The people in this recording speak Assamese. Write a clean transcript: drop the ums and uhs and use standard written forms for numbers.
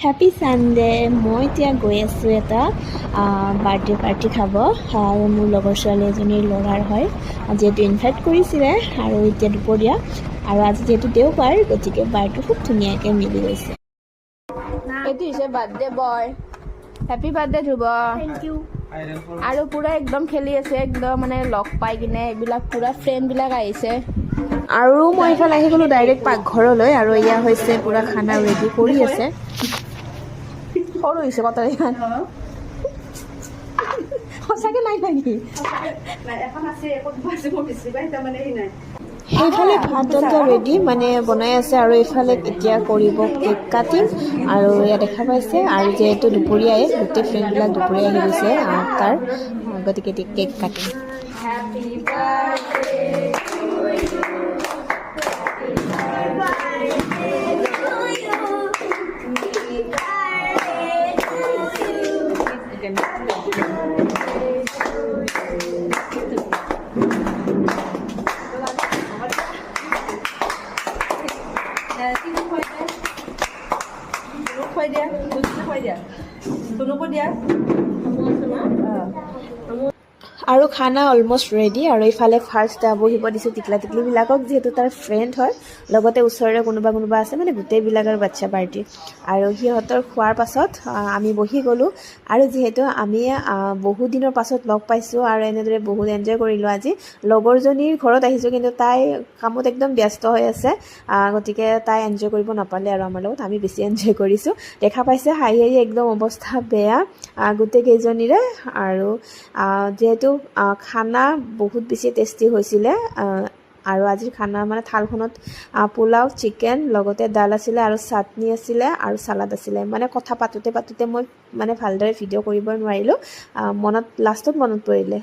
Happy Sunday. মই এতিয়া গৈ আছোঁ এটা বাৰ্থডে পাৰ্টি খাব আৰু মোৰ লগৰ ছোৱালী এজনীৰ ল'ৰাৰ হয়, যিহেতু ইনভাইট কৰিছিলে আৰু এতিয়া দুপৰীয়া আৰু আজি যিহেতু দেওবাৰ গতিকে বাৰটো খুব ধুনীয়াকৈ মিলি গৈছে। এইটো হৈছে birthday boy. Happy birthday Dhruv. Thank you. আৰু পুৰা একদম খেলি আছে, একদম মানে লগ পাই কিনে এইবিলাক পুৰা ফ্ৰেণ্ডবিলাক আহিছে। আৰু মই এইফালে আহি গ'লোঁ ডাইৰেক্ট পাকঘৰলৈ আৰু এয়া হৈছে পুৰা খানা ৰেডি কৰি আছে। সৰু হৈছে কটাৰীখন। সঁচাকৈ নাই নেকি? সেইফালে ভাত আঞ্জা ৰেডি মানে বনাই আছে আৰু এইফালে এতিয়া কৰিব কেক কাটিং আৰু এয়া দেখা পাইছে। আৰু যিহেতু দুপৰীয়াই গোটেই ফ্ৰেণ্ডবিলাক দুপৰীয়া আহি গৈছে তাৰ গতিকে এতিয়া কেক কাটিং। আৰু খানা অলমষ্ট ৰেডি আৰু এইফালে ফাৰ্ষ্ট বহিব দিছোঁ টিকলা টিকলিবিলাকক, যিহেতু তাৰ ফ্ৰেণ্ড হয়, লগতে ওচৰৰে কোনোবা কোনোবা আছে, মানে গোটেইবিলাকৰ বাচ্ছা পাৰ্টি। আৰু সিহঁতৰ খোৱাৰ পাছত আমি বহি গ'লোঁ আৰু যিহেতু আমি বহুত দিনৰ পাছত লগ পাইছোঁ আৰু এনেদৰে বহুত এনজয় কৰিলোঁ। আজি লগৰজনীৰ ঘৰত আহিছোঁ, কিন্তু তাই কামত একদম ব্যস্ত হৈ আছে, গতিকে তাই এনজয় কৰিব নাপালে আৰু আমাৰ লগত আমি বেছি এনজয় কৰিছোঁ। দেখা পাইছে হাঁহি হাঁহি একদম অৱস্থা বেয়া গোটেইকেইজনীৰে। আৰু যিহেতু খানা বহুত বেছি টেষ্টি হৈছিলে আৰু আজিৰ খানা মানে থালখনত পোলাও, চিকেন, লগতে দাল আছিলে আৰু চাটনি আছিলে আৰু চালাড আছিলে। মানে কথা পাতোঁতে মই মানে ভালদৰে ভিডিঅ' কৰিব নোৱাৰিলোঁ, লাষ্টত মনত পৰিলে।